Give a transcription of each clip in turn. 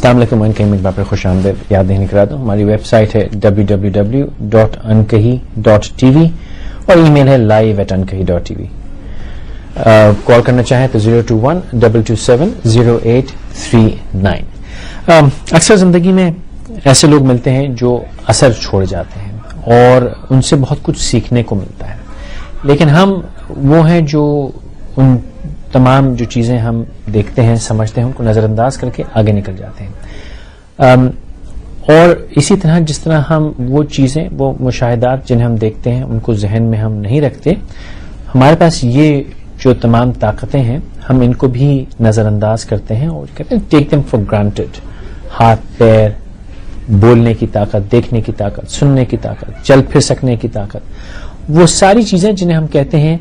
السلام علیکم. انکہی میں ایک بار پھر خوش آمدید یاد دہانی کرا دوں. ہماری ویب سائٹ ہے www.ankahi.tv اور ای میل ہے live@ankahi.tv. کال کرنا چاہیں تو 021-227-0839. اکثر زندگی میں ایسے لوگ ملتے ہیں جو اثر چھوڑ جاتے ہیں اور ان سے بہت کچھ سیکھنے کو ملتا ہے, لیکن ہم وہ ہیں جو ان تمام جو چیزیں ہم دیکھتے ہیں سمجھتے ہیں ان کو نظر انداز کر کے آگے نکل جاتے ہیں. اور اسی طرح جس طرح ہم وہ چیزیں, وہ مشاہدات جنہیں ہم دیکھتے ہیں ان کو ذہن میں ہم نہیں رکھتے, ہمارے پاس یہ جو تمام طاقتیں ہیں ہم ان کو بھی نظر انداز کرتے ہیں اور کہتے ہیں ٹیک دیم فار گرانٹیڈ. ہاتھ, پیر, بولنے کی طاقت, دیکھنے کی طاقت, سننے کی طاقت, چل پھر سکنے کی طاقت, وہ ساری چیزیں جنہیں ہم کہتے ہیں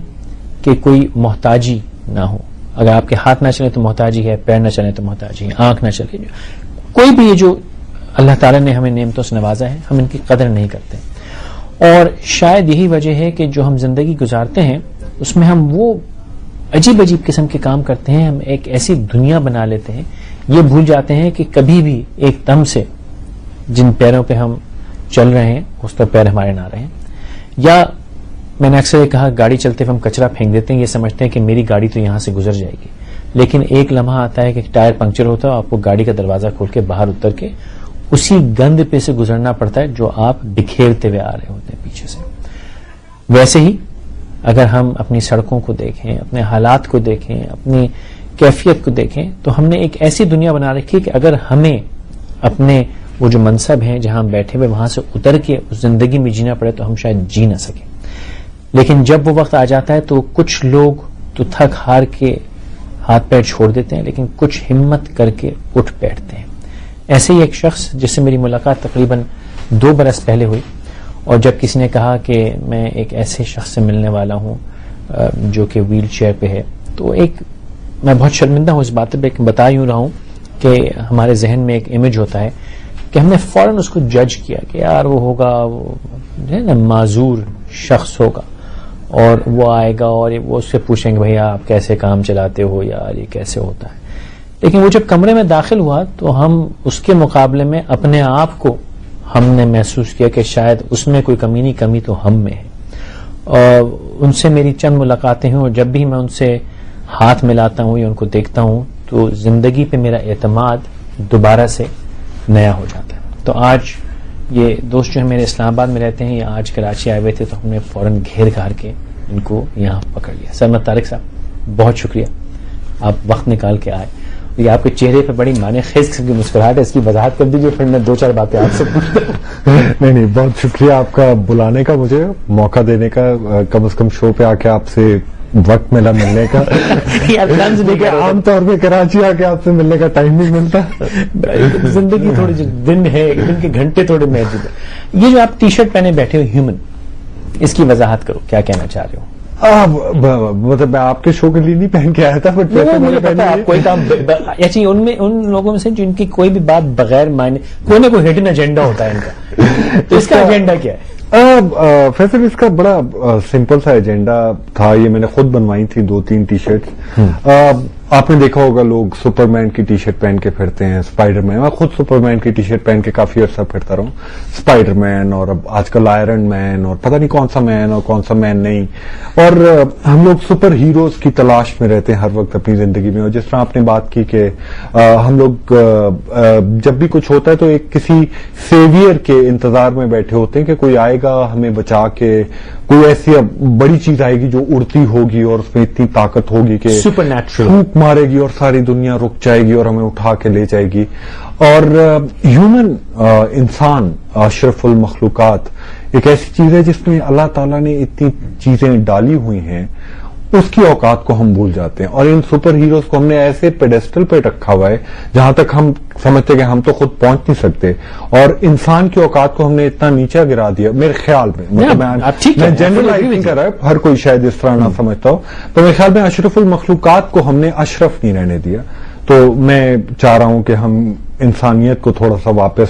کہ کوئی محتاجی نہ ہو. اگر آپ کے ہاتھ نہ چلے تو محتاجی ہے, پیر نہ چلے تو محتاجی ہے, آنکھ نہ چلے, کوئی بھی یہ جو اللہ تعالیٰ نے ہمیں نعمتوں سے نوازا ہے ہم ان کی قدر نہیں کرتے. اور شاید یہی وجہ ہے کہ جو ہم زندگی گزارتے ہیں اس میں ہم وہ عجیب عجیب قسم کے کام کرتے ہیں, ہم ایک ایسی دنیا بنا لیتے ہیں, یہ بھول جاتے ہیں کہ کبھی بھی ایک دم سے جن پیروں پہ ہم چل رہے ہیں اس پر پیر ہمارے نہ رہے. یا میں نے اکثر یہ کہا, گاڑی چلتے ہوئے ہم کچرا پھینک دیتے ہیں, یہ سمجھتے ہیں کہ میری گاڑی تو یہاں سے گزر جائے گی, لیکن ایک لمحہ آتا ہے کہ ٹائر پنکچر ہوتا ہے, آپ کو گاڑی کا دروازہ کھول کے باہر اتر کے اسی گند پہ سے گزرنا پڑتا ہے جو آپ بکھیرتے ہوئے آ رہے ہوتے ہیں پیچھے سے. ویسے ہی اگر ہم اپنی سڑکوں کو دیکھیں, اپنے حالات کو دیکھیں, اپنی کیفیت کو دیکھیں, تو ہم نے ایک ایسی دنیا بنا رکھی کہ اگر ہمیں اپنے وہ جو منصب ہیں جہاں ہم بیٹھے ہوئے وہاں سے اتر کے اس زندگی میں جینا پڑے تو ہم شاید جی نہ سکیں. لیکن جب وہ وقت آ جاتا ہے تو کچھ لوگ تو تھک ہار کے ہاتھ پیر چھوڑ دیتے ہیں, لیکن کچھ ہمت کر کے اٹھ بیٹھتے ہیں. ایسے ہی ایک شخص جس سے میری ملاقات تقریباً 2 برس پہلے ہوئی, اور جب کسی نے کہا کہ میں ایک ایسے شخص سے ملنے والا ہوں جو کہ ویل چیئر پہ ہے, تو میں بہت شرمندہ ہوں اس بات پہ کہ بتا یوں رہا ہوں کہ ہمارے ذہن میں ایک امیج ہوتا ہے کہ ہم نے فوراً اس کو جج کیا کہ یار وہ ہوگا, وہ جو ہے نا معذور شخص ہوگا, اور وہ آئے گا اور وہ اس سے پوچھیں گے بھائی آپ کیسے کام چلاتے ہو, یار یہ کیسے ہوتا ہے. لیکن وہ جب کمرے میں داخل ہوا تو ہم اس کے مقابلے میں اپنے آپ کو ہم نے محسوس کیا کہ شاید اس میں کوئی کمی نہیں, کمی تو ہم میں ہے. اور ان سے میری چند ملاقاتیں ہیں, اور جب بھی میں ان سے ہاتھ ملاتا ہوں یا ان کو دیکھتا ہوں تو زندگی پہ میرا اعتماد دوبارہ سے نیا ہو جاتا ہے. تو آج یہ دوست جو ہیں میرے اسلام آباد میں رہتے ہیں, یا آج کراچی آئے ہوئے تھے, تو ہم نے فوراً گھیر گھار کے ان کو یہاں پکڑ لیا. سرمد طارق صاحب بہت شکریہ, آپ وقت نکال کے آئے. یہ آپ کے چہرے پہ بڑی معنی خیز قسم کی مسکراہٹ ہے, اس کی وضاحت کر دیجیے, پھر میں 2-4 باتیں آپ سے پوچھتا ہوں. نہیں, بہت شکریہ آپ کا بلانے کا, مجھے موقع دینے کا, کم از کم شو پہ آ کے آپ سے وقت ملا ملنے کا. عام طور پہ کراچی آ کے آپ سے ملنے کا ٹائم نہیں ملتا. زندگی تھوڑی دن ہے, دن کے گھنٹے تھوڑے محدود ہے. یہ جو آپ ٹی شرٹ پہنے بیٹھے ہو ہیومن, اس کی وضاحت کرو, کیا کہنا چاہ رہے ہو؟ مطلب میں آپ کے شو کے لیے نہیں پہن کے آیا تھا, بٹ مجھے پتا ہے کوئی کام ایسی ان لوگوں میں سے جن کی کوئی بھی بات بغیر معنی, کوئی نہ کوئی ہڈن ایجنڈا ہوتا ہے ان کا. تو اس کا ایجنڈا کیا ہے؟ فیصل, اس کا بڑا سمپل سا ایجنڈا تھا. یہ میں نے خود بنوائی تھی 2-3 ٹی شرٹ. آپ نے دیکھا ہوگا لوگ سپرمین کی ٹی شرٹ پہن کے پھرتے ہیں, اسپائڈر مین. میں خود سپرمین کی ٹی شرٹ پہن کے کافی عرصہ پھرتا رہا ہوں. اسپائڈر مین, اور اب آج کل آئرن مین, اور پتہ نہیں کون سا مین اور کون سا مین نہیں. اور ہم لوگ سپر ہیروز کی تلاش میں رہتے ہیں ہر وقت اپنی زندگی میں. اور جس طرح آپ نے بات کی کہ ہم لوگ جب بھی کچھ ہوتا ہے تو ایک کسی سیویئر کے انتظار میں بیٹھے ہوتے ہیں کہ کوئی آئے گا ہمیں بچا کے, کوئی ایسی بڑی چیز آئے گی جو اڑتی ہوگی اور اس میں اتنی طاقت ہوگی کہ سپر نیچرل پھونک مارے گی اور ساری دنیا رک جائے گی اور ہمیں اٹھا کے لے جائے گی. اور ہیومن انسان اشرف المخلوقات ایک ایسی چیز ہے جس میں اللہ تعالیٰ نے اتنی چیزیں ڈالی ہوئی ہیں, اس کی اوقات کو ہم بھول جاتے ہیں. اور ان سپر ہیروز کو ہم نے ایسے پیڈسٹل پہ رکھا ہوا ہے جہاں تک ہم سمجھتے کہ ہم تو خود پہنچ نہیں سکتے, اور انسان کی اوقات کو ہم نے اتنا نیچے گرا دیا میرے خیال میں. میں جنرلائزنگ کر رہا ہے, ہر کوئی شاید اس طرح نہ سمجھتا ہو, تو میرے خیال میں اشرف المخلوقات کو ہم نے اشرف نہیں رہنے دیا. تو میں چاہ رہا ہوں کہ ہم انسانیت کو تھوڑا سا واپس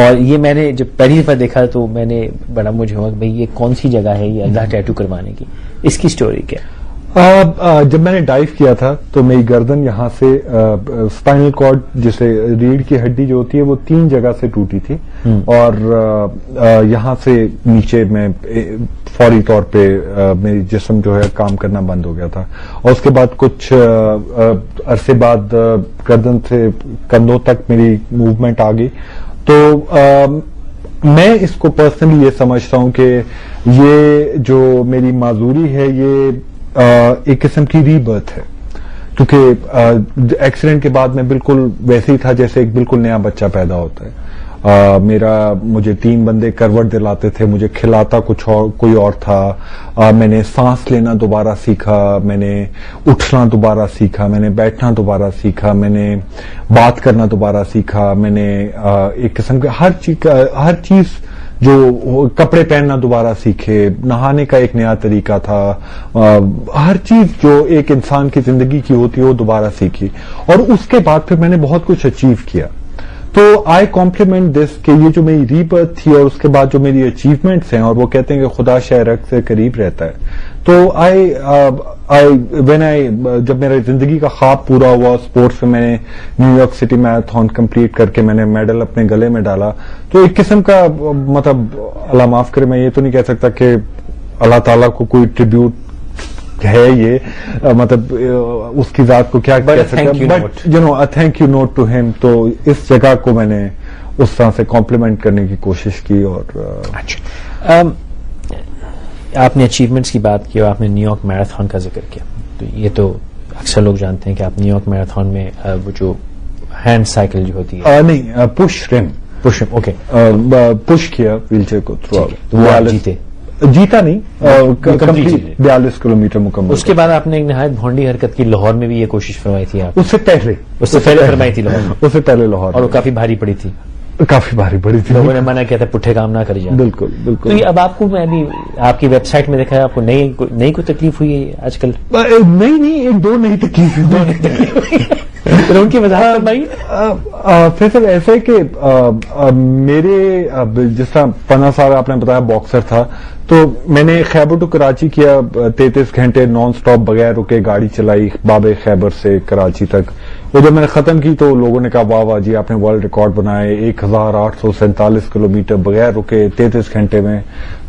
اور یہ میں نے جب پہلی دفعہ دیکھا تو میں نے بڑا مجھے ہوا کہ بھئی یہ کون سی جگہ ہے یہ اللہ ٹیٹو کروانے کی، اس کی سٹوری کیا؟ جب میں نے ڈائیو کیا تھا تو میری گردن یہاں سے اسپائنل کارڈ جسے ریڑھ کی ہڈی جو ہوتی ہے وہ 3 جگہ سے ٹوٹی تھی، اور یہاں سے نیچے میں فوری طور پہ میری جسم جو ہے کام کرنا بند ہو گیا تھا، اور اس کے بعد کچھ عرصے بعد گردن سے کندھوں تک میری موومنٹ آ گئی. تو میں اس کو پرسنلی یہ سمجھتا ہوں کہ یہ جو میری معذوری ہے یہ ایک قسم کی ری برتھ ہے، کیونکہ ایکسیڈنٹ کے بعد میں بالکل ویسے ہی تھا جیسے ایک بالکل نیا بچہ پیدا ہوتا ہے. مجھے 3 بندے کروٹ دلاتے تھے، مجھے کھلاتا کوئی اور تھا، میں نے سانس لینا دوبارہ سیکھا، میں نے اٹھنا دوبارہ سیکھا، میں نے بیٹھنا دوبارہ سیکھا، میں نے بات کرنا دوبارہ سیکھا، میں نے ایک قسم کے ہر چیز جو کپڑے پہننا دوبارہ سیکھے، نہانے کا ایک نیا طریقہ تھا، ہر چیز جو ایک انسان کی زندگی کی ہوتی ہے وہ دوبارہ سیکھی، اور اس کے بعد پھر میں نے بہت کچھ اچیو کیا. تو آئی کمپلیمنٹ دس کہ یہ جو میری ری برتھ تھی اور اس کے بعد جو میری اچیومنٹس ہیں، اور وہ کہتے ہیں کہ خدا شہرک سے قریب رہتا ہے، تو جب میرے زندگی کا خواب پورا ہوا اسپورٹس میں نے new York city marathon complete کر کے میں نے میڈل اپنے گلے میں ڈالا، تو ایک قسم کا مطلب اللہ معاف کرے میں یہ تو نہیں کہہ سکتا کہ اللہ تعالیٰ کو کوئی ٹریبیوٹ ہے یہ، مطلب اس کی ذات کو کیا کہہ سکتا ہے، but thank you not to ہم. تو اس جگہ کو میں نے اس طرح سے کمپلیمنٹ کرنے کی کوشش کی. اور آپ نے اچیومنٹس کی بات کی اور آپ نے نیو یارک میراتھن کا ذکر کیا، تو یہ تو اکثر لوگ جانتے ہیں کہ آپ نیو یارک میراتھن میں وہ جو ہینڈ سائیکل جو ہوتی ہے، نہیں پش رم اوکے پش کیا ویل چیئر کو تھرو تو وہ آپ جیتے، جیتا نہیں 42 کلومیٹر مکمل. اس کے بعد آپ نے ایک نہایت بھونڈی حرکت کی، لاہور میں بھی یہ کوشش فرمائی تھی آپ؟ اس سے پہلے فرمائی تھی لاہور میں، اس سے پہلے لاہور، اور وہ کافی بھاری پڑی تھی، کافی بھاری پڑی تھی، لوگوں نے منع کیا تھا پٹھے کام نہ کر جائے. بالکل بالکل. تو اب آپ کو میں ابھی آپ کی ویب سائٹ میں دیکھا ہے، آپ کو نئی کوئی تکلیف ہوئی ہے آج کل؟ نہیں 2 نئی تکلیف ان کی وضاحت فرمائیے. فیصل ایسا ہے کہ میرے جس طرح 15 سال آپ نے بتایا باکسر تھا، تو میں نے خیبر ٹو کراچی کیا 33 گھنٹے نان سٹاپ بغیر رکے گاڑی چلائی باب خیبر سے کراچی تک. وہ جب میں نے ختم کی تو لوگوں نے کہا واہ واہ جی آپ نے ورلڈ ریکارڈ بنائے 1847 کلومیٹر بغیر رکے 33 گھنٹے میں.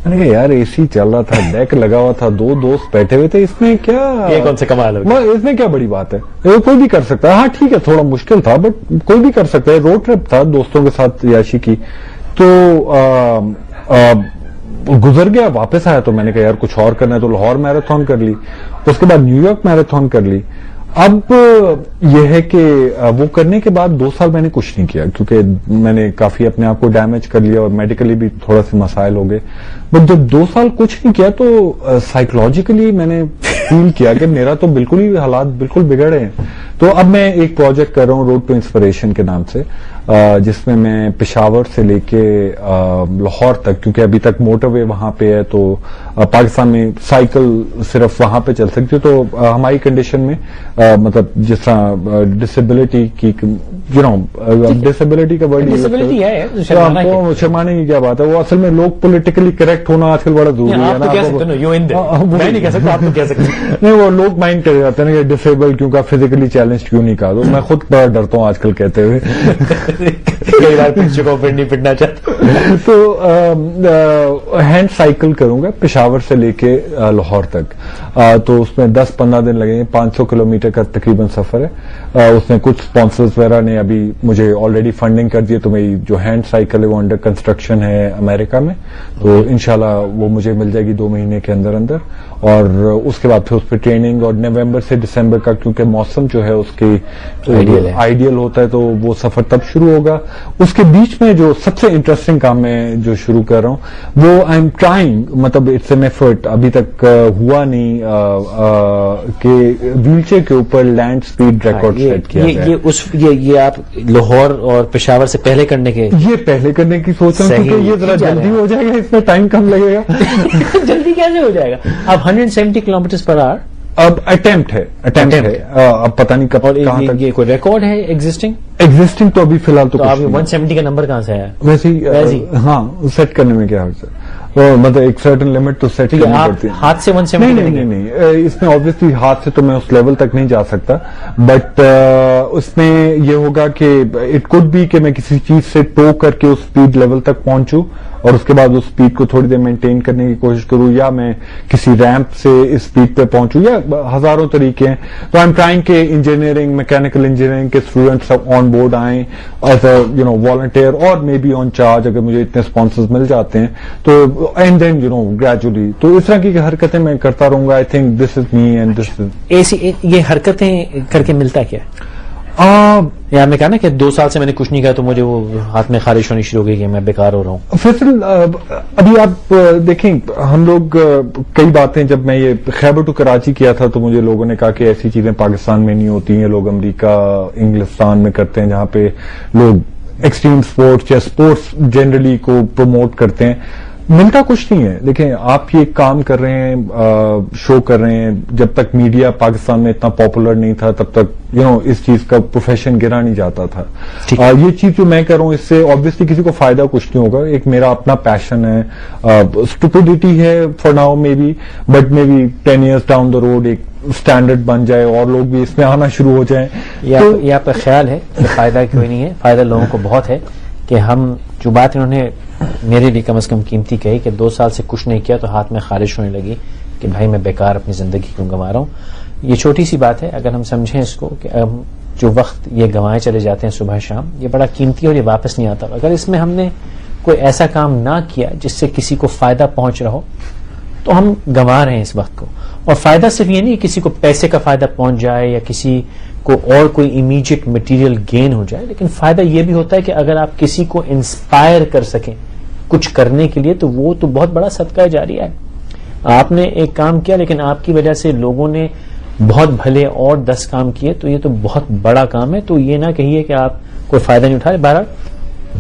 میں نے کہا یار اے سی چل رہا تھا، ڈیک لگا ہوا تھا، 2 دوست بیٹھے ہوئے تھے، اس میں کیا، یہ کون سے کمال ہوگا، اس میں کیا بڑی بات ہے، کوئی بھی کر سکتا ہے. ہاں ٹھیک ہے تھوڑا مشکل تھا بٹ کوئی بھی کر سکتا ہے. روڈ ٹرپ تھا دوستوں کے ساتھ عیاشی کی. تو گزر گیا، واپس آیا تو میں نے کہا یار کچھ اور کرنا ہے، تو لاہور میراتھن کر لی، اس کے بعد نیو یارک میراتھن کر لی. اب یہ ہے کہ وہ کرنے کے بعد 2 سال میں نے کچھ نہیں کیا کیونکہ میں نے کافی اپنے آپ کو ڈیمیج کر لیا اور میڈیکلی بھی تھوڑا سے مسائل ہو گئے. بٹ جب 2 سال کچھ نہیں کیا تو سائیکولوجیکلی میں نے فیل کیا کہ میرا تو بالکل ہی حالات بالکل بگڑے ہیں. تو اب میں ایک پروجیکٹ کر رہا ہوں روڈ ٹو انسپریشن کے نام سے، جس میں میں پشاور سے لے کے لاہور تک، کیونکہ ابھی تک موٹر وے وہاں پہ ہے تو پاکستان میں سائیکل صرف وہاں پہ چل سکتی ہے. تو ہماری کنڈیشن میں مطلب جس طرح ڈسیبلٹی کی ڈسیبلٹی کا ورڈ شرمانے کی کیا بات ہے، وہ اصل میں لوگ پولیٹیکلی کریکٹ ہونا آج کل بڑا ضروری ہے. نہیں وہ لوگ مائنڈ کر جاتے ہیں نا کہ ڈسیبل کیوں کا، فزیکلی چیلنج کیوں نہیں کہا. تو میں خود بڑا ڈرتا ہوں آج کل کہتے ہوئے. کئی بار نہیں پڑنا چاہتا. تو ہینڈ سائیکل کروں گا پشاور سے لے کے لاہور تک. تو اس میں 10-15 دن لگیں گے، 500 کلومیٹر کا تقریباً سفر ہے. اس میں کچھ اسپانسرز وغیرہ نے ابھی مجھے آلریڈی فنڈنگ کر دی. تو میری جو ہینڈ سائیکل ہے وہ انڈر کنسٹرکشن ہے امریکہ میں، تو انشاءاللہ وہ مجھے مل جائے گی 2 مہینے کے اندر اندر. اور اس کے بعد پھر اس پہ ٹریننگ، اور نومبر سے دسمبر کا کیونکہ موسم جو ہے اس کی آئیڈیل ہوتا ہے تو وہ سفر تب شروع ہوگا. اس کے بیچ میں جو سب سے انٹرسٹنگ کام میں جو شروع کر رہا ہوں وہ آئی ایم ٹرائنگ، مطلب اٹس این ایفرٹ، ابھی تک ہوا نہیں کہ ویل چیئر کے اوپر لینڈ سپیڈ ریکارڈ سیٹ کیا گیا. یہ آپ لاہور اور پشاور سے پہلے کرنے کے، یہ پہلے کرنے کی سوچ رہا ہوں کیونکہ یہ ذرا جلدی ہو جائے گا، اس میں ٹائم کم لگے گا. جلدی کیسے ہو جائے گا؟ آپ 170 کلومیٹر پر آور اب اٹمپٹ ہے اب پتہ نہیں کب کہاں تک. یہ کوئی ریکارڈ ہے ایگزسٹنگ تو ابھی فی الحال تو آپ 170 کا نمبر کہاں سے آیا؟ ویسے ہی ہاں سیٹ کرنے میں کیا حرض ہے, مطلب ایک سرٹن لمٹ تو سیٹ کرنی پڑتی ہے. ہاتھ سے 170 نہیں, اس میں آبویسلی ہاتھ سے تو میں اس لیول تک نہیں جا سکتا, بٹ اس میں یہ ہوگا کہ اٹ کوڈ بی کہ میں کسی چیز سے ٹو کر کے اس اسپیڈ لیول تک پہنچوں اور اس کے بعد اس اسپیڈ کو تھوڑی دیر مینٹین کرنے کی کوشش کروں, یا میں کسی ریمپ سے اس اسپیڈ پہ پہنچوں, یا ہزاروں طریقے ہیں. تو آئی ایم ٹرائنگ کہ انجینئرنگ, میکینیکل انجینئرنگ کے اسٹوڈنٹس آن بورڈ آئیں ایز اے والنٹیئر اور مے بی آن چارج, اگر مجھے اتنے اسپانسرز مل جاتے ہیں تو اینڈ دین گریجولی. تو اس طرح کی حرکتیں میں کرتا رہوں گا. I think this is me and this از یہ حرکتیں کر کے ملتا کیا؟ یا میں کہا نا کہ 2 سال سے میں نے کچھ نہیں کہا تو مجھے وہ ہاتھ میں خارش ہونی شروع ہو گئی کہ میں بیکار ہو رہا ہوں. فیصل ابھی آپ دیکھیں, ہم لوگ کئی باتیں, جب میں یہ خیبر ٹو کراچی کیا تھا تو مجھے لوگوں نے کہا کہ ایسی چیزیں پاکستان میں نہیں ہوتی ہیں, لوگ امریکہ انگلستان میں کرتے ہیں جہاں پہ لوگ ایکسٹریم سپورٹس یا سپورٹس جنرلی کو پروموٹ کرتے ہیں. ملتا کچھ نہیں ہے. دیکھیں آپ یہ کام کر رہے ہیں, شو کر رہے ہیں, جب تک میڈیا پاکستان میں اتنا پاپولر نہیں تھا تب تک اس چیز کا پروفیشن گرا نہیں جاتا تھا. یہ چیز جو میں کر رہا ہوں اس سے آبویسلی کسی کو فائدہ کچھ نہیں ہوگا. ایک میرا اپنا پیشن ہے, اسٹوپڈیٹی ہے for now maybe, but maybe 10 years down the road ایک اسٹینڈرڈ بن جائے اور لوگ بھی اس میں آنا شروع ہو جائیں. یہ آپ کا خیال ہے کہ فائدہ کوئی نہیں ہے؟ فائدہ لوگوں کو بہت ہے کہ ہم جو بات انہوں نے میرے لیے کم از کم قیمتی کہی کہ 2 سال سے کچھ نہیں کیا تو ہاتھ میں خارش ہونے لگی کہ بھائی میں بیکار اپنی زندگی کیوں گنوا رہا ہوں. یہ چھوٹی سی بات ہے, اگر ہم سمجھیں اس کو کہ جو وقت یہ گنوائے چلے جاتے ہیں صبح شام, یہ بڑا قیمتی اور یہ واپس نہیں آتا. اگر اس میں ہم نے کوئی ایسا کام نہ کیا جس سے کسی کو فائدہ پہنچ رہا ہو تو ہم گنوا رہے ہیں اس وقت کو. اور فائدہ صرف یہ نہیں کسی کو پیسے کا فائدہ پہنچ جائے یا کسی کو اور کوئی امیجیٹ مٹیریل گین ہو جائے, لیکن فائدہ یہ بھی ہوتا ہے کہ اگر آپ کسی کو انسپائر کر سکیں کچھ کرنے کے لیے تو وہ تو بہت بڑا صدقہ جاریہ ہے. آپ نے ایک کام کیا لیکن آپ کی وجہ سے لوگوں نے بہت بھلے اور 10 کام کیے, تو یہ تو بہت بڑا کام ہے. تو یہ نہ کہیے کہ آپ کوئی فائدہ نہیں اٹھا رہے. بہرحال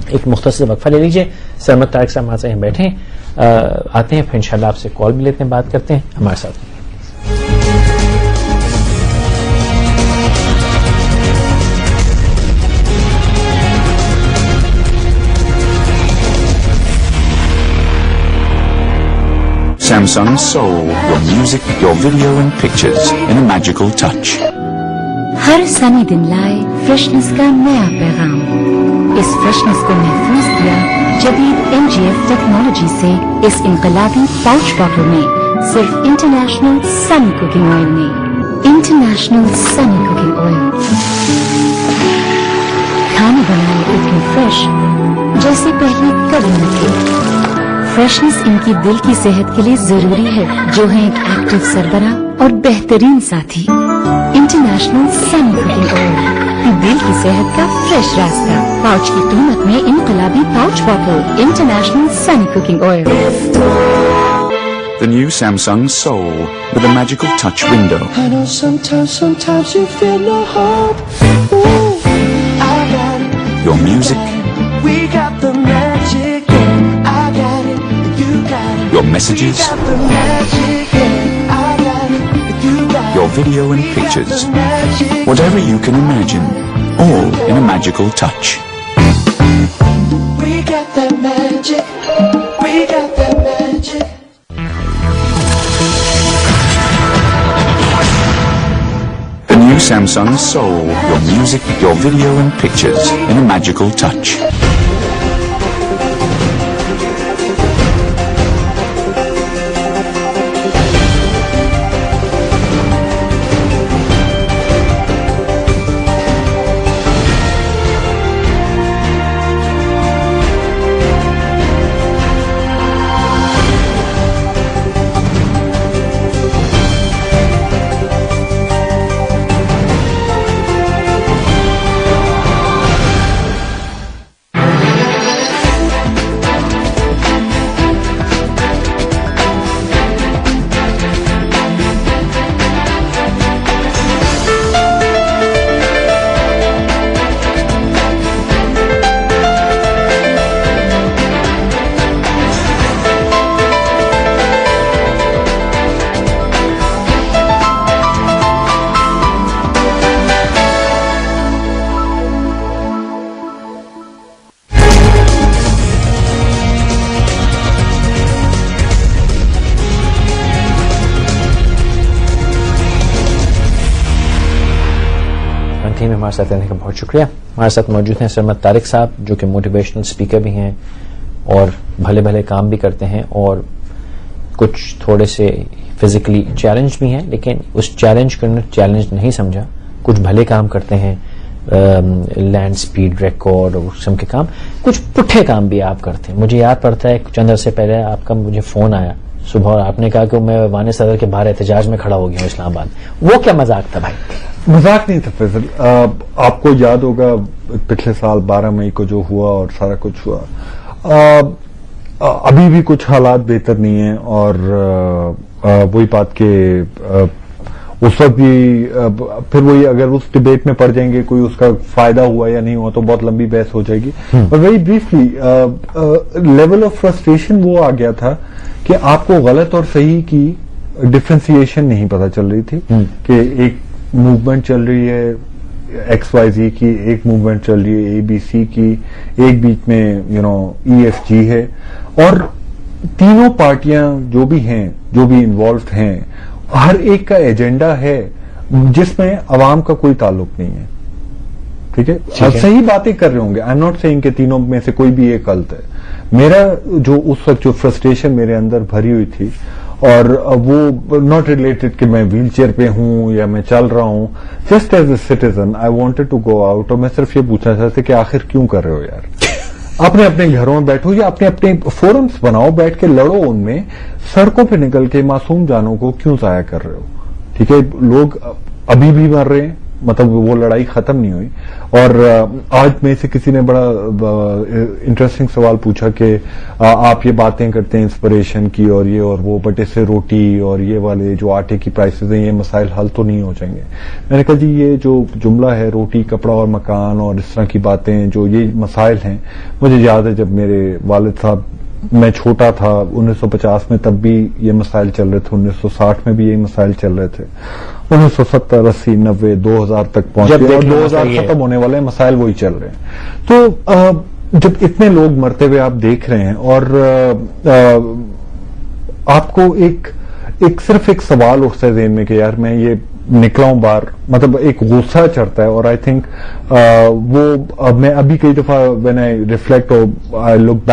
ایک مختصر وقفہ لے لیجیے. سرمد طارق صاحب ہمارے ساتھ بیٹھے ہیں, آتے ہیں پھر انشاءاللہ آپ سے کال بھی لیتے ہیں, بات کرتے ہیں. ہمارے ساتھ Samsung Soul, your music, your video and pictures in a magical touch. ہر سنی دن لائے فریشنس کا نیا پیغام. اس فریشنس کو محفوظ کیا جدید MGF ٹیکنالوجی سے اس انقلابی پاؤچ باٹل میں, صرف انٹرنیشنل سنی کوکنگ آئل میں. انٹرنیشنل سنی کوکنگ آئل کھانا بنائے اتنے فریش جیسے پہلے کبھی نہ تھے. فریشنس ان کی دل کی صحت کے لیے ضروری ہے, جو ہے ایک ایکٹیو سربراہ اور بہترین ساتھی. انٹرنیشنل سنی کوکنگ آئل, دل کی صحت کا فریش راستہ. پاؤچ کی قیمت میں انقلابی pouch bottle. International Sunny cooking oil. The new Samsung Soul with a magical touch window. I know sometimes you feel no hope. Ooh, I got it. Your music, We got the magic. I got it. You got it. your messages, We got the magic. I got it. You got it. your video and We got pictures. the magic. Whatever you can imagine, all in a magical touch. We got that magic. We got that magic. The new Samsung Soul, your music, your video and pictures in a magical touch. قرنطین میں ہمارے ساتھ رہنے کا بہت شکریہ. ہمارے ساتھ موجود ہیں سرمد طارق صاحب جو کہ موٹیویشنل اسپیکر بھی ہیں اور بھلے بھلے کام بھی کرتے ہیں اور کچھ تھوڑے سے فزیکلی چیلنج بھی ہیں, لیکن اس چیلنج کو چیلنج نہیں سمجھا. کچھ بھلے کام کرتے ہیں, لینڈ سپیڈ ریکارڈ اور اس قسم کے کام, کچھ پٹھے کام بھی آپ کرتے ہیں. مجھے یاد پڑتا ہے چند عرصے پہلے آپ کا مجھے فون آیا صبح اور آپ نے کہا کہ میں وان صدر کے باہر احتجاج میں کھڑا ہو گیا ہوں اسلام آباد. وہ کیا مذاق تھا بھائی؟ مذاق نہیں تھا فیصل. آپ کو یاد ہوگا پچھلے سال 12 مئی کو جو ہوا اور سارا کچھ ہوا, ابھی بھی کچھ حالات بہتر نہیں ہیں. اور وہی بات کہ اس وقت بھی پھر وہی اگر اس ڈبیٹ میں پڑ جائیں گے کوئی اس کا فائدہ ہوا یا نہیں ہوا تو بہت لمبی بحث ہو جائے گی. اور very briefly level of frustration وہ آ گیا تھا کہ آپ کو غلط اور صحیح کی ڈفرینسیشن نہیں پتا چل رہی تھی کہ ایک موومنٹ چل رہی ہے ایکس وائی زی کی, ایک موومنٹ چل رہی ہے اے بی سی کی, ایک بیچ میں ای ایف جی ہے, اور تینوں پارٹیاں جو بھی ہیں جو بھی انوالوڈ ہیں ہر ایک کا ایجنڈا ہے جس میں عوام کا کوئی تعلق نہیں ہے. ٹھیک ہے, صحیح باتیں کر رہے ہوں گے. آئی ایم ناٹ سیئنگ کہ تینوں میں سے کوئی بھی ایک غلط ہے. میرا جو اس وقت جو فرسٹریشن میرے اندر بھری ہوئی تھی, اور وہ ناٹ ریلیٹڈ کہ میں ویل چیئر پہ ہوں یا میں چل رہا ہوں, just as a citizen I wanted to go out. اور میں صرف یہ پوچھنا چاہتا کہ آخر کیوں کر رہے ہو یار؟ اپنے اپنے گھروں میں بیٹھو یا اپنے اپنے فورمز بناؤ, بیٹھ کے لڑو ان میں. سڑکوں پہ نکل کے معصوم جانوں کو کیوں ضائع کر رہے ہو؟ ٹھیک ہے, لوگ ابھی بھی مر رہے ہیں, مطلب وہ لڑائی ختم نہیں ہوئی. اور آج میں سے کسی نے بڑا انٹرسٹنگ سوال پوچھا کہ آپ یہ باتیں کرتے ہیں انسپریشن کی اور یہ اور وہ, بٹ اس سے روٹی اور یہ والے جو آٹے کی پرائسز ہیں یہ مسائل حل تو نہیں ہو جائیں گے. میں نے کہا جی یہ جو جملہ ہے روٹی کپڑا اور مکان اور اس طرح کی باتیں جو یہ مسائل ہیں, مجھے یاد ہے جب میرے والد صاحب میں چھوٹا تھا 1950 میں تب بھی یہ مسائل چل رہے تھے, 1960 میں بھی یہی مسائل چل رہے تھے, 1970 80 90 2000 تک پہنچے اور 2000 ختم ہونے والے مسائل وہی چل رہے ہیں. تو جب اتنے لوگ مرتے ہوئے آپ دیکھ رہے ہیں اور آپ کو ایک صرف ایک سوال اٹھتا ہے ذہن میں کہ یار میں یہ نکلا ہوں باہر, مطلب ایک غصہ چڑھتا ہے. اور آئی تھنک وہ میں ابھی کئی دفعہ when I reflect I look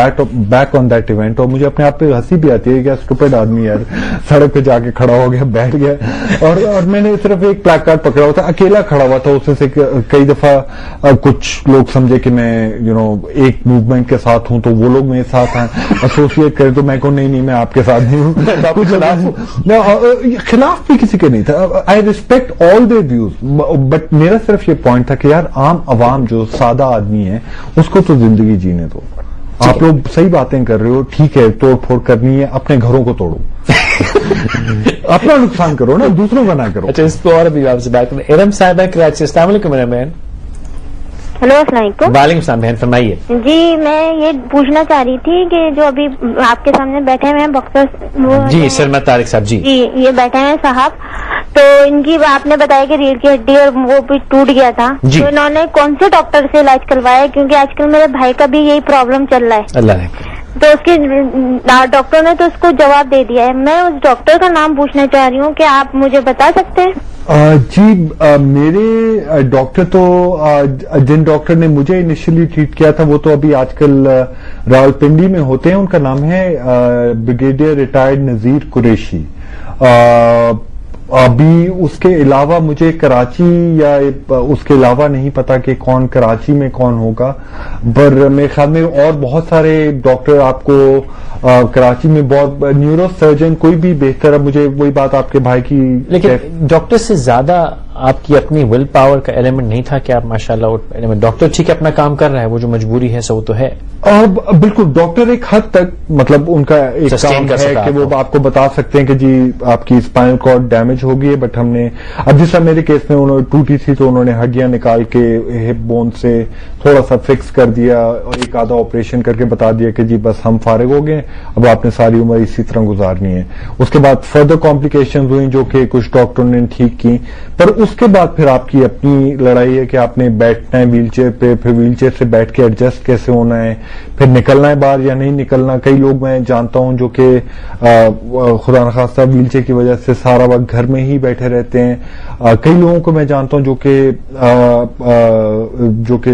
back on that event, اور مجھے اپنے آپ پہ ہنسی بھی آتی ہے کہ اسٹوپڈ آدمی یار سڑک پہ جا کے کھڑا ہو گیا, بیٹھ گیا, اور میں نے صرف ایک پلیک کارڈ پکڑا ہوا تھا, اکیلا کھڑا ہوا تھا. اس میں سے کئی دفعہ کچھ لوگ سمجھے کہ میں ایک موومنٹ کے ساتھ ہوں تو وہ لوگ میرے ساتھ ہیں, ایسوسیٹ کرے تو میں کہوں نہیں میں آپ کے ساتھ نہیں ہوں. خلاف بھی کسی کے نہیں تھا. I respect all their views, but میرا صرف یہ پوائنٹ تھا کہ یار عام عوام جو سادہ آدمی ہے اس کو تو زندگی جینے دو. آپ لوگ صحیح باتیں کر رہے ہو, ٹھیک ہے, توڑ پھوڑ کرنی ہے, اپنے گھروں کو توڑو, اپنا نقصان کرو نا, دوسروں کا نہ کرو. اچھا اس پہ اور بھی آپ سے بات کریں. ارم صاحب ہے کراچی. السلام علیکم ارم بہن. ہیلو السلام علیکم. وعلیکم السلام بہن, فرمائیے. جی میں یہ پوچھنا چاہ رہی تھی کہ جو ابھی آپ کے سامنے بیٹھے ہوئے ہیں باکسر جی سرمد طارق صاحب, جی یہ بیٹھے ہیں صاحب, تو ان کی آپ نے بتایا کہ ریڑھ کی ہڈی اور وہ بھی ٹوٹ گیا تھا, تو انہوں نے کون سے ڈاکٹر سے علاج کروایا؟ کیونکہ آج کل میرے بھائی کا بھی یہی پرابلم چل رہا ہے. اللہ تو اس کے ڈاکٹر نے تو اس کو جواب دے دیا ہے. میں اس ڈاکٹر کا نام پوچھنا چاہ رہی ہوں کہ آپ مجھے بتا سکتے ہیں؟ جی میرے ڈاکٹر تو جن ڈاکٹر نے مجھے انیشلی ٹریٹ کیا تھا وہ تو ابھی آج کل راولپنڈی میں ہوتے ہیں. ان کا نام ہے بریگیڈیئر ریٹائرڈ نذیر قریشی. ابھی اس کے علاوہ مجھے کراچی یا اس کے علاوہ نہیں پتا کہ کون کراچی میں کون ہوگا, پر میرے خیال میں اور بہت سارے ڈاکٹر آپ کو کراچی میں بہت نیورو سرجن کوئی بھی بہتر ہے. مجھے وہی بات آپ کے بھائی کی, لیکن ڈاکٹر سے زیادہ آپ کی اپنی ول پاور کا ایلیمنٹ نہیں تھا کہ آپ ماشاءاللہ ڈاکٹر ٹھیک ہے اپنا کام کر رہا ہے, وہ جو مجبوری ہے سو تو ہے. بالکل ڈاکٹر ایک حد تک مطلب ان کا ایک کام ہے کہ وہ آپ کو بتا سکتے ہیں کہ جی آپ کی اسپائنل کارڈ ڈیمیج ہو گئی ہے, بٹ ہم نے اب جس طرح میرے کیس میں انہوں نے ٹوٹی تھی تو انہوں نے ہڈیاں نکال کے ہپ بون سے تھوڑا سا فکس کر دیا اور ایک آدھا آپریشن کر کے بتا دیا کہ جی بس ہم فارغ ہو گئے, اب آپ نے ساری عمر اسی طرح گزارنی ہے. اس کے بعد فردر کمپلیکیشنز ہوئی جو کہ کچھ ڈاکٹروں نے ٹھیک کی, پر اس کے بعد پھر آپ کی اپنی لڑائی ہے کہ آپ نے بیٹھنا ہے ویل چیئر پہ, پھر ویل چیئر سے بیٹھ کے ایڈجسٹ کیسے ہونا ہے, پھر نکلنا ہے باہر یا نہیں نکلنا. کئی لوگ میں جانتا ہوں جو کہ خدا نخواستہ ویل چیئر کی وجہ سے سارا وقت گھر میں ہی بیٹھے رہتے ہیں. کئی لوگوں کو میں جانتا ہوں جو کہ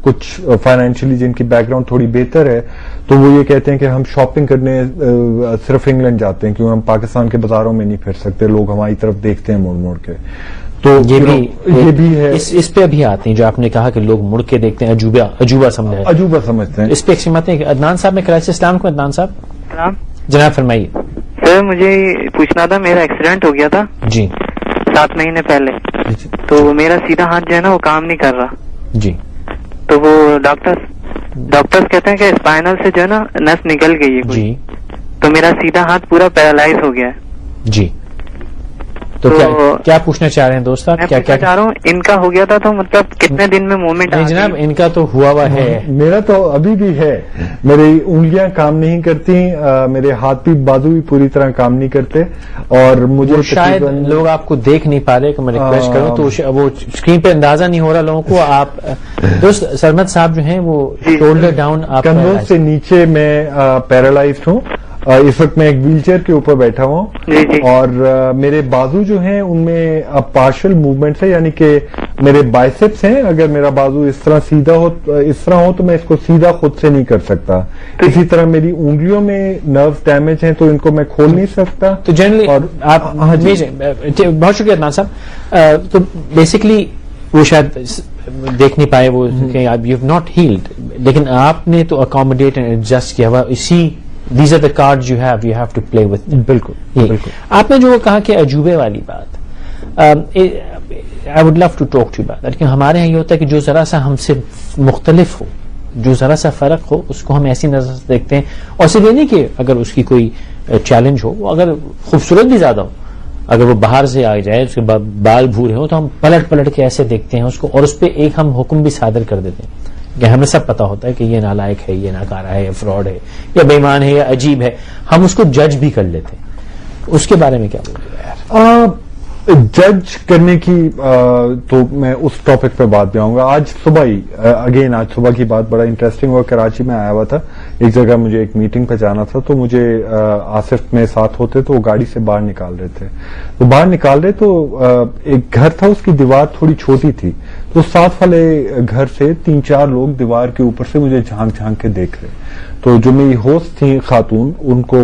کچھ فائنینشلی جن کی بیک گراؤنڈ تھوڑی بہتر ہے, تو وہ یہ کہتے ہیں کہ ہم شاپنگ کرنے صرف انگلینڈ جاتے ہیں کیونکہ ہم پاکستان کے بازاروں میں نہیں پھر سکتے, لوگ ہماری طرف دیکھتے ہیں مڑ مڑ کے. تو یہ بھی ہے. اس پہ ابھی آتے ہیں جو آپ نے کہا کہ لوگ مڑ کے دیکھتے ہیں, عجوبہ سمجھتے ہیں. اس پہ ایک سمجھتے ہیں کہ عدنان صاحب میں کراچی. السلام علیکم عدنان صاحب. جناب فرمائیے. سر مجھے پوچھنا تھا, میرا ایکسیڈنٹ ہو گیا تھا جی 7 مہینے پہلے, تو میرا سیدھا ہاتھ جو ہے نا وہ کام نہیں کر رہا جی. تو وہ ڈاکٹرز کہتے ہیں کہ اسپائنل سے جو ہے نا نس نکل گئی ہے جی, تو میرا سیدھا ہاتھ پورا پیرالائز ہو گیا ہے جی. تو کیا پوچھنا چاہ رہے ہیں دوست آپ؟ کیا چاہ رہا ہوں, ان کا ہو گیا تھا تو مطلب کتنے دن میں موومنٹ؟ نہیں جناب, ان کا تو ہوا ہے. میرا تو ابھی بھی ہے. میری انگلیاں کام نہیں کرتی, میرے ہاتھ بھی بازو بھی پوری طرح کام نہیں کرتے, اور مجھے شاید لوگ آپ کو دیکھ نہیں پا رہے کہ میں ریکویسٹ کروں تو وہ اسکرین پہ اندازہ نہیں ہو رہا لوگوں کو. آپ دوست سرمد صاحب جو ہیں وہ شولڈر ڈاؤن, کندھوں سے نیچے میں پیرالائزڈ ہوں. اس وقت میں ایک ویل چیئر کے اوپر بیٹھا ہوں, اور میرے بازو جو ہیں ان میں پارشل موومنٹس ہے, یعنی کہ میرے بائسپس ہیں. اگر میرا بازو اس طرح سیدھا ہو, اس طرح ہو تو میں اس کو سیدھا خود سے نہیں کر سکتا. اسی طرح میری انگلیوں میں نروز ڈیمیج ہیں تو ان کو میں کھول نہیں سکتا. تو جنرلی آپ بہت شکریہ عدنان صاحب. تو بیسکلی وہ شاید دیکھ نہیں پائے, وہ یو ہیو ناٹ ہیلڈ, لیکن آپ نے تو اکوموڈیٹ اینڈ ایڈجسٹ کیا ہوا. اسی these are the card you have to play with. بالکل. آپ نے جو کہا کہ عجوبے والی بات, I would love to talk to بات, لیکن ہمارے یہاں یہ ہوتا ہے کہ جو ذرا سا ہم سے مختلف ہو, جو ذرا سا فرق ہو, اس کو ہم ایسی نظر سے دیکھتے ہیں. اور صرف یہ نہیں کہ اگر اس کی کوئی چیلنج ہو, وہ اگر خوبصورت بھی زیادہ ہو, اگر وہ باہر سے آ جائے, اس کے بعد بال بھورے ہو, تو ہم پلٹ کے ایسے دیکھتے ہیں اس کو, اور اس پہ ایک ہم حکم بھی صادر کر دیتے ہیں کہ ہمیں سب پتا ہوتا ہے کہ یہ نالائق ہے, یہ ناکارہ ہے, یہ فراڈ ہے, یا بے ایمان ہے, یا عجیب ہے. ہم اس کو جج بھی کر لیتے ہیں. اس کے بارے میں کیا بولتے ہیں یار؟ جج کرنے کی تو میں اس ٹاپک پہ بات بھی آؤں گا. آج صبح ہی آج صبح کی بات بڑا انٹرسٹنگ ہوا. کراچی میں آیا ہوا تھا, ایک جگہ مجھے ایک میٹنگ پہ جانا تھا, تو مجھے آصف میں ساتھ ہوتے تو وہ گاڑی سے باہر نکال رہے تھے. تو باہر نکال رہے تو ایک گھر تھا, اس کی دیوار تھوڑی چھوٹی تھی, تو ساتھ والے گھر سے 3-4 لوگ دیوار کے اوپر سے مجھے جھانک جھانک کے دیکھ رہے. تو جو میری ہوسٹ تھی خاتون, ان کو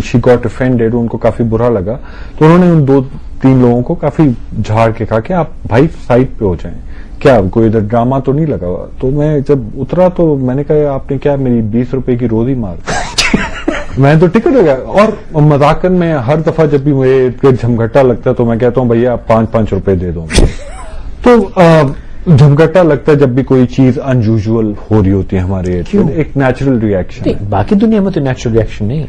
شی گاٹ افینڈیڈ, ان کو کافی برا لگا. تو انہوں نے ان 2-3 لوگوں کو کافی جھاڑ کے کہا کہ آپ بھائی سائڈ پہ ہو جائیں, کیا کوئی ادھر ڈرامہ تو نہیں لگا ہوا. تو میں جب اترا تو میں نے کہا آپ نے کیا میری 20 روپے کی روزی مار میں تو ٹکٹ ہو گیا. اور مذاکر میں ہر دفعہ جب بھی مجھے جھمگھٹا لگتا ہے تو میں کہتا ہوں بھیا آپ 5-5 روپے دے دو. تو جھمگٹا لگتا ہے جب بھی کوئی چیز انیوژل ہو رہی ہوتی ہے ہمارے, ایک نیچرل ریئیکشن. باقی دنیا میں تو نیچرل ریئیکشن نہیں,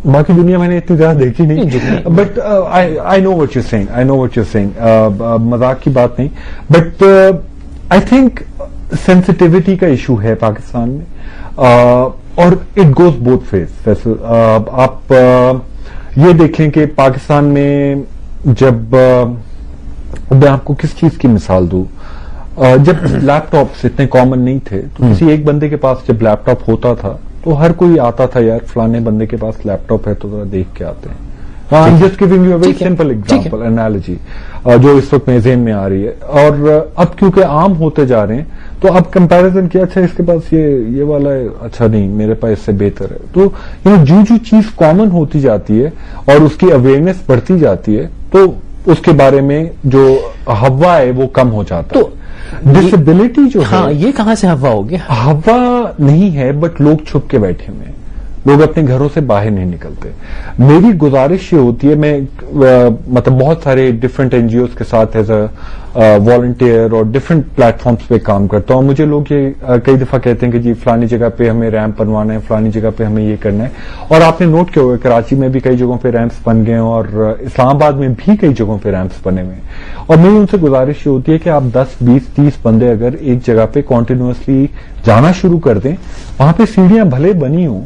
باقی دنیا میں نے اتنی زیادہ دیکھی نہیں, but I know what you saying, مذاق کی بات نہیں, بٹ آئی تھنک سینسٹیوٹی کا ایشو ہے پاکستان میں, اور اٹ گوز بوتھ فیز. آپ یہ دیکھیں کہ پاکستان میں جب میں آپ کو کس چیز کی مثال دوں, جب لیپ ٹاپس اتنے کامن نہیں تھے تو کسی ایک بندے کے پاس جب لیپ ٹاپ ہوتا تھا تو ہر کوئی آتا تھا, یار فلانے بندے کے پاس لیپ ٹاپ ہے تو ذرا دیکھ کے آتے ہیں. Just giving you a very simple example analogy جو اس وقت میرے ذہن میں آ رہی ہے. اور اب کیونکہ عام ہوتے جا رہے ہیں تو اب کمپیرزن کیا, اچھا اس کے پاس یہ والا ہے, اچھا نہیں میرے پاس اس سے بہتر ہے. تو جو چیز کامن ہوتی جاتی ہے اور اس کی اویئرنیس بڑھتی جاتی ہے تو اس کے بارے میں جو ہوا ہے وہ کم ہو جاتا ہے. ڈسبلٹی جو ہے, یہ کہاں سے ہوا ہوگی؟ ہوا نہیں ہے, بٹ لوگ چھپ کے بیٹھے ہوئے ہیں, لوگ اپنے گھروں سے باہر نہیں نکلتے. میری گزارش یہ ہوتی ہے, میں مطلب بہت سارے ڈفرینٹ این جی اوز کے ساتھ ایز اے والنٹیئر اور ڈفرینٹ پلیٹ فارمز پہ کام کرتا ہوں. مجھے لوگ یہ کئی دفعہ کہتے ہیں کہ جی فلانی جگہ پہ ہمیں ریمپ بنوانا ہے, فلانی جگہ پہ ہمیں یہ کرنا ہے. اور آپ نے نوٹ کیا ہوگا کراچی میں بھی کئی جگہوں پہ ریمپس بن گئے ہیں, اور اسلام آباد میں بھی کئی جگہوں پہ ریمپس بنے ہوئے ہیں. اور میری ان سے گزارش یہ ہوتی ہے کہ آپ 10-20-30 بندے اگر ایک جگہ پہ کنٹینیوسلی جانا شروع کر دیں, وہاں پہ سیڑھیاں بھلے بنی ہوں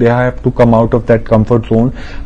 they have to come out of that comfort zone।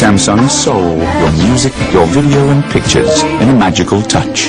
Samsung Soul, your music, your video and pictures in a magical touch.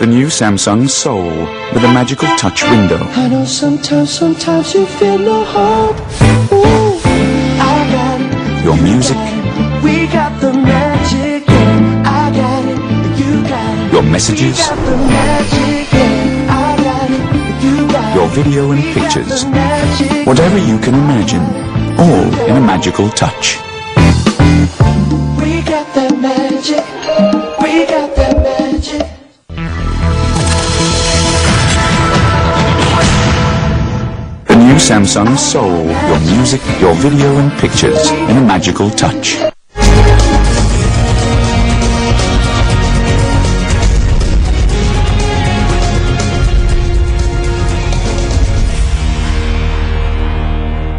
The new Samsung Soul with a magical touch window. I know sometimes you feel no hope. Ooh, I got it. Your music. We got the magic. I got it. You got it. Your messages. We got the magic. I got it. You got it. Your video and pictures. Whatever you can imagine, all in a magical touch. We got that magic. We got that magic. The new Samsung Soul, your music, your video and pictures in a magical touch.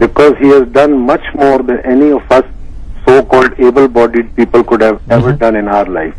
because he has done much more than any of us so-called able-bodied people could have ever done in our life.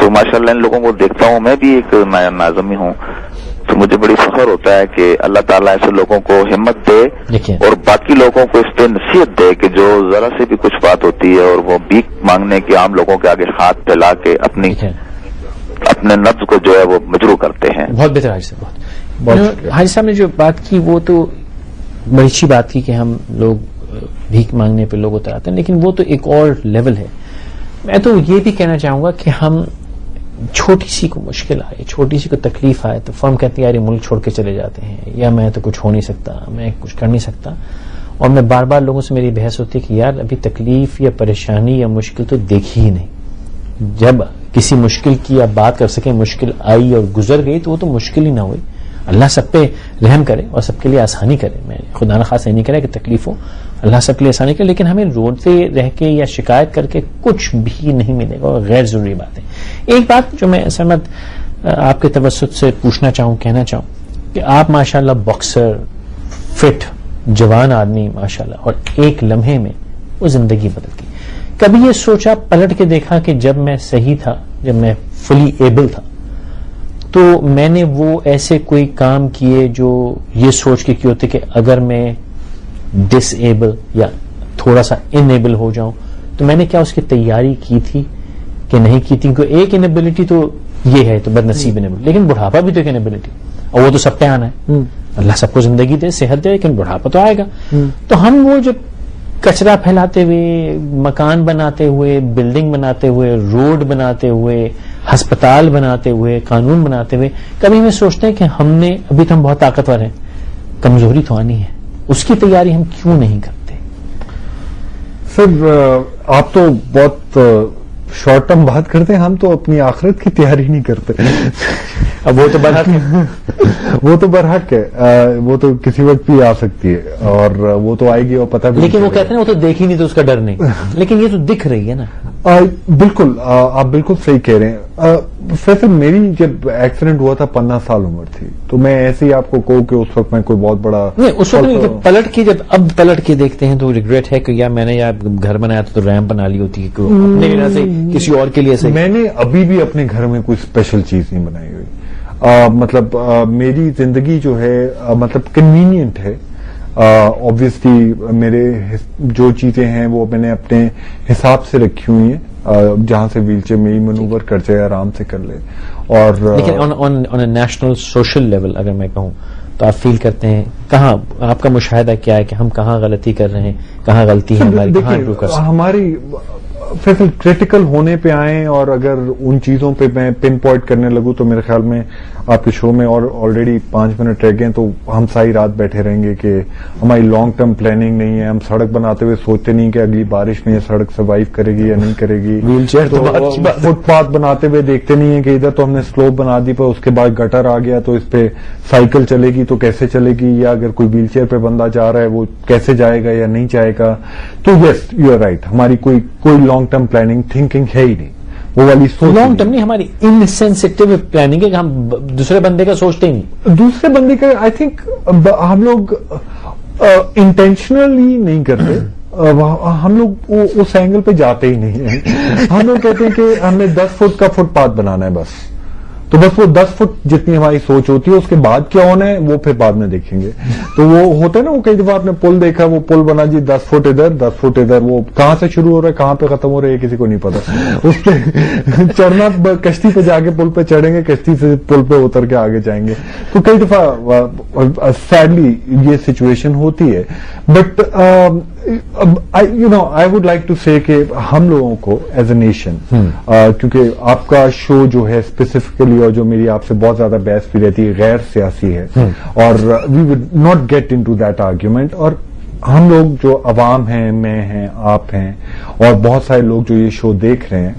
تو ماشاءاللہ ان لوگوں کو دیکھتا ہوں، میں بھی ایک ناظمی ہوں، تو مجھے بڑی فخر ہوتا ہے کہ اللہ تعالیٰ ایسے لوگوں کو ہمت دے اور باقی لوگوں کو اس پہ نصیحت دے کہ جو ذرا سے بھی کچھ بات ہوتی ہے اور وہ بھیک مانگنے کے عام لوگوں کے آگے ہاتھ پھیلا کے اپنے نفس کو جو ہے وہ مجروح کرتے ہیں. بہت بہتر حاجی صاحب، بہت حاجی صاحب نے جو بات کی وہ تو بڑی اچھی بات کی کہ ہم لوگ بھیک مانگنے پہ لوگ اتر آتے ہیں، لیکن وہ تو ایک اور لیول ہے. میں تو یہ بھی کہنا چاہوں گا کہ ہم چھوٹی سی کو مشکل آئے، چھوٹی سی کو تکلیف آئے تو فرم کہتے ہیں یار یہ ملک چھوڑ کے چلے جاتے ہیں، یا میں تو کچھ ہو نہیں سکتا، میں کچھ کر نہیں سکتا. اور میں بار بار لوگوں سے میری بحث ہوتی ہے کہ یار ابھی تکلیف یا پریشانی یا مشکل تو دیکھی ہی نہیں. جب کسی مشکل کی آپ بات کر سکیں، مشکل آئی اور گزر گئی تو وہ تو مشکل ہی نہ ہوئی. اللہ سب پہ رحم کرے اور سب کے لیے آسانی کرے. میں خدا نہ خاص نہیں کرے کہ تکلیف ہو، اللہ سب کے لیے آسانی کرے، لیکن ہمیں روتے رہ کے یا شکایت کر کے کچھ بھی نہیں ملے گا اور غیر ضروری بات ہے. ایک بات جو میں سمت آپ کے توسط سے پوچھنا چاہوں، کہنا چاہوں کہ آپ ماشاءاللہ باکسر، فٹ جوان آدمی ماشاءاللہ، اور ایک لمحے میں وہ زندگی بدل گئی. کبھی یہ سوچا، پلٹ کے دیکھا کہ جب میں صحیح تھا، جب میں فلی ایبل تھا، تو میں نے وہ ایسے کوئی کام کیے جو یہ سوچ کے کیے ہوتے کہ اگر میں ڈس ایبل یا تھوڑا سا انیبل ہو جاؤں تو میں نے کیا اس کی تیاری کی تھی کہ نہیں کی تھی؟ کیونکہ ایک انیبلٹی تو یہ ہے تو بد نصیب انیبلٹی، لیکن بڑھاپا بھی تو ایک انیبلٹی، اور وہ تو سب پہ آنا ہے. اللہ سب کو زندگی دے، صحت دے، لیکن بڑھاپا تو آئے گا. تو ہم وہ جب کچرا پھیلاتے ہوئے، مکان بناتے ہوئے، بلڈنگ بناتے ہوئے، روڈ بناتے ہوئے، ہسپتال بناتے ہوئے، قانون بناتے ہوئے، کبھی ہمیں سوچتے ہیں کہ ہم نے ابھی تو ہم بہت طاقتور ہیں، کمزوری تو آنی ہے، اس کی تیاری ہم کیوں نہیں کرتے؟ سر آپ تو بہت شارٹ ٹرم بات کرتے ہیں، ہم تو اپنی آخرت کی تیاری نہیں کرتے. اب وہ تو برحق ہے، وہ تو برحق ہے، وہ تو کسی وقت بھی آ سکتی ہے اور وہ تو آئے گی اور پتہ بھی. لیکن وہ کہتے ہیں وہ تو دیکھی نہیں تو اس کا ڈر نہیں، لیکن یہ تو دکھ رہی ہے نا. بالکل آپ بالکل صحیح کہہ رہے ہیں. ویسے میری جب ایکسیڈنٹ ہوا تھا 15 سال عمر تھی، تو میں ایسے ہی آپ کو کہوں کہ اس وقت میں کوئی بہت بڑا نہیں، اس وقت پلٹ کے جب اب پلٹ کے دیکھتے ہیں تو ریگریٹ ہے کہ یار میں نے یار گھر بنایا تو ریمپ بنا لی ہوتی ہے اپنے بنا سے کسی اور کے لیے. میں نے ابھی بھی اپنے گھر میں کوئی اسپیشل چیز نہیں بنائی ہوئی. مطلب میری زندگی جو ہے مطلب کنوینئنٹ ہے. آبویسلی میرے جو چیزیں ہیں وہ میں نے اپنے حساب سے رکھی ہوئی ہیں، جہاں سے ویل چیئر میری منوور کر جائے آرام سے کر لے. اور لیکن آن اے نیشنل سوشل لیول اگر میں کہوں تو آپ فیل کرتے ہیں کہاں آپ کا مشاہدہ کیا ہے کہ ہم کہاں غلطی کر رہے ہیں، کہاں غلطی ہے ہماری، کہاں امپروو کر سکتے ہیں؟ ہماری فیصل کریٹیکل ہونے پہ آئیں اور اگر ان چیزوں پہ میں پن پوائنٹ کرنے لگوں تو میرے خیال میں آپ کے شو میں اور آلریڈی 5 منٹ رہ گئے تو ہم ساری رات بیٹھے رہیں گے کہ ہماری لانگ ٹرم پلاننگ نہیں ہے. ہم سڑک بناتے ہوئے سوچتے نہیں کہ اگلی بارش میں یہ سڑک سروائیو کرے گی یا نہیں کرے گی. ویل چیئر تو فٹ پاتھ بناتے ہوئے دیکھتے نہیں ہیں کہ ادھر تو ہم نے سلوپ بنا دی پر اس کے بعد گٹر آ گیا تو اس پہ سائیکل چلے گی تو کیسے چلے گی، یا اگر کوئی ویل چیئر پہ بندہ جا رہا ہے وہ کیسے جائے گا یا نہیں جائے گا. تو یس یو آر رائٹ، ہماری کوئی لانگ ٹرم پلاننگ تھنکنگ ہے ہی نہیں. وہ والی سوچ لانگ ٹرم نہیں، ہماری انسینسٹیو پلاننگ ہے کہ ہم دوسرے بندے کا سوچتے ہی نہیں. دوسرے بندے کا آئی تھنک ہم لوگ انٹینشنلی نہیں کرتے. ہم لوگ اس اینگل پہ جاتے ہی نہیں ہیں. ہم لوگ کہتے ہیں کہ ہم نے 10 فٹ کا فٹ پاتھ بنانا ہے بس، تو بس وہ 10 فٹ جتنی ہماری سوچ ہوتی ہے، اس کے بعد کیا ہونا ہے وہ پھر بعد میں دیکھیں گے. تو وہ ہوتا ہے نا، وہ کئی دفعہ آپ نے پل دیکھا، وہ پل بنا جی 10 فٹ ادھر 10 فٹ ادھر، وہ کہاں سے شروع ہو رہا ہے کہاں پہ ختم ہو رہا ہے یہ کسی کو نہیں پتا. اس پہ چڑھنا کشتی پہ جا کے پل پہ چڑھیں گے، کشتی سے پل پہ اتر کے آگے جائیں گے. تو کئی دفعہ سیڈلی یہ سچویشن ہوتی ہے. But I would like to say کہ ہم لوگوں کو ایز اے نیشن، کیونکہ آپ کا شو جو ہے اسپیسیفکلی اور جو میری آپ سے بہت زیادہ بحث بھی رہتی ہے غیر سیاسی ہے، اور we would not get into that argument. اور ہم لوگ جو عوام ہیں، میں ہیں، آپ ہیں، اور بہت سارے لوگ جو یہ شو دیکھ رہے ہیں،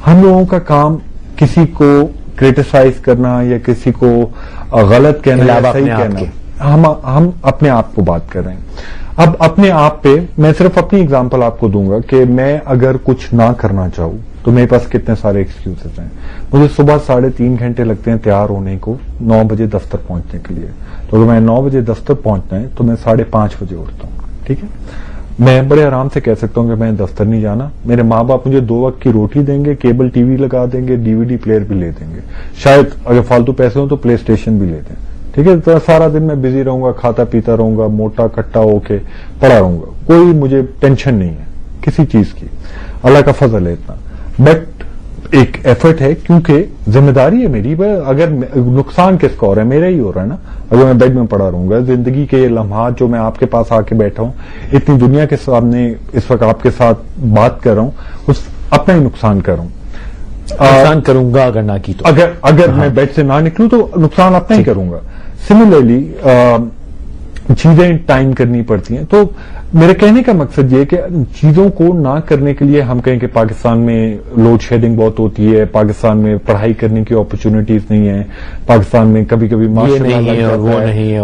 ہم لوگوں کا کام کسی کو کریٹیسائز کرنا یا کسی کو غلط کہنا یا صحیح کہنا، ہم اپنے آپ کو بات کر رہے ہیں. اب اپنے آپ پہ میں صرف اپنی اگزامپل آپ کو دوں گا کہ میں اگر کچھ نہ کرنا چاہوں تو میرے پاس کتنے سارے ایکسکیوزز ہیں. مجھے صبح 3.5 گھنٹے لگتے ہیں تیار ہونے کو 9 بجے دفتر پہنچنے کے لیے. تو اگر میں 9 بجے دفتر پہنچنا ہے تو میں 5:30 بجے اٹھتا ہوں. ٹھیک ہے، میں بڑے آرام سے کہہ سکتا ہوں کہ میں دفتر نہیں جانا, میرے ماں باپ مجھے 2 وقت کی روٹی دیں گے, کیبل ٹی وی لگا دیں گے, DVD پلیئر بھی لے دیں گے, شاید اگر فالتو پیسے ہوں تو پلے اسٹیشن بھی لے دیں. ٹھیک ہے, تو سارا دن میں بزی رہوں گا, کھاتا پیتا رہوں گا, موٹا کٹا ہو کے پڑا رہوں گا, کوئی مجھے ٹینشن نہیں ہے کسی چیز کی, اللہ کا فضل ہے اتنا. بٹ ایک ایفرٹ ہے کیونکہ ذمہ داری ہے میری. اگر نقصان کس کا ہو رہا ہے, میرا ہی ہو رہا ہے نا. اگر میں بیڈ میں پڑا رہوں گا, زندگی کے یہ لمحات جو میں آپ کے پاس آ کے بیٹھا ہوں, اتنی دنیا کے سامنے اس وقت آپ کے ساتھ بات کر رہا ہوں, اس اپنا ہی نقصان کر رہا ہوں. نقصان کروں گا اگر نہ کی تو, اگر میں بیڈ سے نہ نکلوں تو نقصان اپنا ہی کروں گا. سملرلی چیزیں ٹائم کرنی پڑتی ہیں. تو میرے کہنے کا مقصد یہ کہ چیزوں کو نہ کرنے کے لیے ہم کہیں کہ پاکستان میں لوڈ شیڈنگ بہت ہوتی ہے, پاکستان میں پڑھائی کرنے کی اپرچونٹیز نہیں ہیں, پاکستان میں کبھی کبھی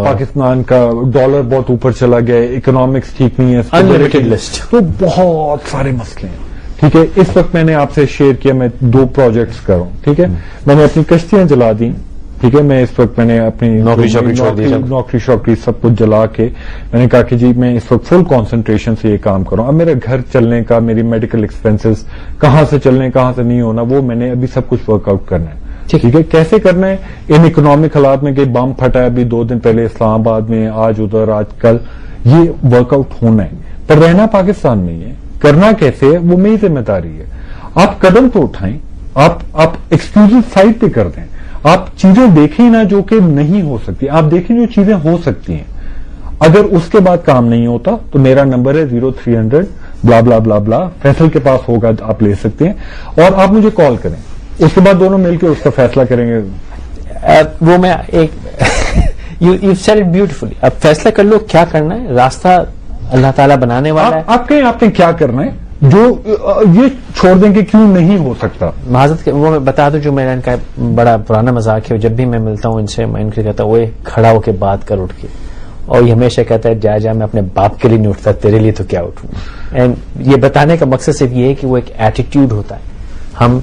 پاکستان کا ڈالر بہت اوپر چلا گیا, اکنامکس ٹھیک نہیں ہے, انلمیٹڈ لسٹ, تو بہت سارے مسئلے ہیں. ٹھیک ہے, اس وقت میں نے آپ سے شیئر کیا میں 2 پروجیکٹس کر رہا ہوں. ٹھیک ہے, میں نے اپنی کشتیاں جلا دی. ٹھیک ہے, میں اس وقت میں نے اپنی نوکری شوکری سب کچھ جلا کے میں نے کہا کہ جی میں اس وقت فل کانسنٹریشن سے یہ کام کروں. اب میرے گھر چلنے کا, میری میڈیکل ایکسپینسز کہاں سے چلنے کہاں سے نہیں ہونا, وہ میں نے ابھی سب کچھ ورک آؤٹ کرنا ہے. ٹھیک ہے, کیسے کرنا ہے ان اکنامک حالات میں کہ بم پھٹا ہے ابھی 2 دن پہلے اسلام آباد میں, آج ادھر آج کل, یہ ورک آؤٹ ہونا ہے. پر رہنا پاکستان میں ہی ہے, کرنا کیسے ہے وہ میری ذمہ داری ہے. آپ قدم تو اٹھائیں, آپ ایکسکلوزو سائٹ پہ کر دیں, آپ چیزیں دیکھیں نا جو کہ نہیں ہو سکتی, آپ دیکھیں جو چیزیں ہو سکتی ہیں. اگر اس کے بعد کام نہیں ہوتا تو میرا نمبر ہے 0300 بلا بلا بلا بلا, فیصل کے پاس ہوگا, آپ لے سکتے ہیں اور آپ مجھے کال کریں, اس کے بعد دونوں مل کے اس کا فیصلہ کریں گے. وہ میں ایک یو سیڈ اٹ بیوٹیفلی. اب فیصلہ کر لو کیا کرنا ہے, راستہ اللہ تعالیٰ بنانے والا ہے. آپ کہیں آپ نے کیا کرنا ہے, جو یہ چھوڑ دیں کہ کیوں نہیں ہو سکتا. معذرت وہ میں بتا دوں, جو میرا ان کا بڑا پرانا مذاق ہے, جب بھی میں ملتا ہوں ان سے میں ان سے کہتا ہوں وہ کھڑا ہو کے بات کر اٹھ کے, اور یہ ہمیشہ کہتا ہے جا میں اپنے باپ کے لیے نہیں اٹھتا, تیرے لیے تو کیا اٹھوں. اینڈ یہ بتانے کا مقصد صرف یہ ہے کہ وہ ایک ایٹیٹیوڈ ہوتا ہے. ہم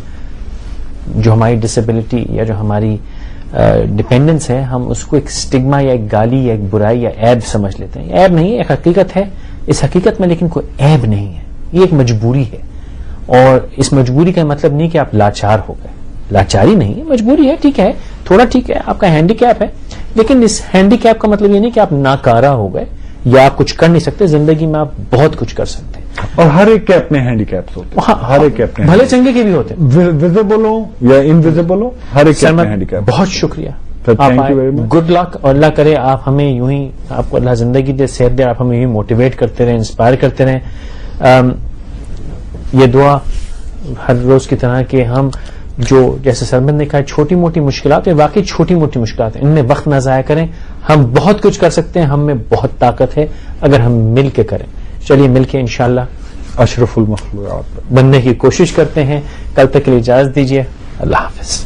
جو ہماری ڈسیبلٹی یا جو ہماری ڈپینڈنس ہے, ہم اس کو ایک سٹگما یا ایک گالی یا ایک برائی یا عیب سمجھ لیتے ہیں. عیب نہیں ہے, ایک حقیقت ہے. اس حقیقت میں لیکن کوئی عیب نہیں ہے, یہ ایک مجبوری ہے. اور اس مجبوری کا مطلب نہیں کہ آپ لاچار ہو گئے, لاچاری نہیں ہے, مجبوری ہے. ٹھیک ہے, تھوڑا ٹھیک ہے, آپ کا ہینڈی کیپ ہے, لیکن اس ہینڈی کیپ کا مطلب یہ نہیں کہ آپ ناکارہ ہو گئے یا آپ کچھ کر نہیں سکتے. زندگی میں آپ بہت کچھ کر سکتے ہیں, اور ہر ایک کے اپنے ہینڈی کیپس ہوتے ہیں, ہر ایک کے اپنے, بھلے چنگے کے بھی ہوتے ہیں, ویزیبل ہو یا انویزیبل ہو, ہر ایک کے اپنے ہینڈی کیپ. بہت شکریہ, گڈ لک, اور اللہ کرے آپ ہمیں یوں ہی, آپ کو اللہ زندگی دے, صحت دے, آپ ہمیں یوں ہی موٹیویٹ کرتے رہیں, انسپائر کرتے رہیں. یہ دعا ہر روز کی طرح کہ ہم جو جیسے سرمد نے کہا چھوٹی موٹی مشکلات, واقعی چھوٹی موٹی مشکلات ہیں, ان میں وقت نہ ضائع کریں. ہم بہت کچھ کر سکتے ہیں, ہم میں بہت طاقت ہے اگر ہم مل کے کریں. چلیے مل کے انشاءاللہ اشرف المخلوقات بننے کی کوشش کرتے ہیں. کل تک کے لیے اجازت دیجیے, اللہ حافظ.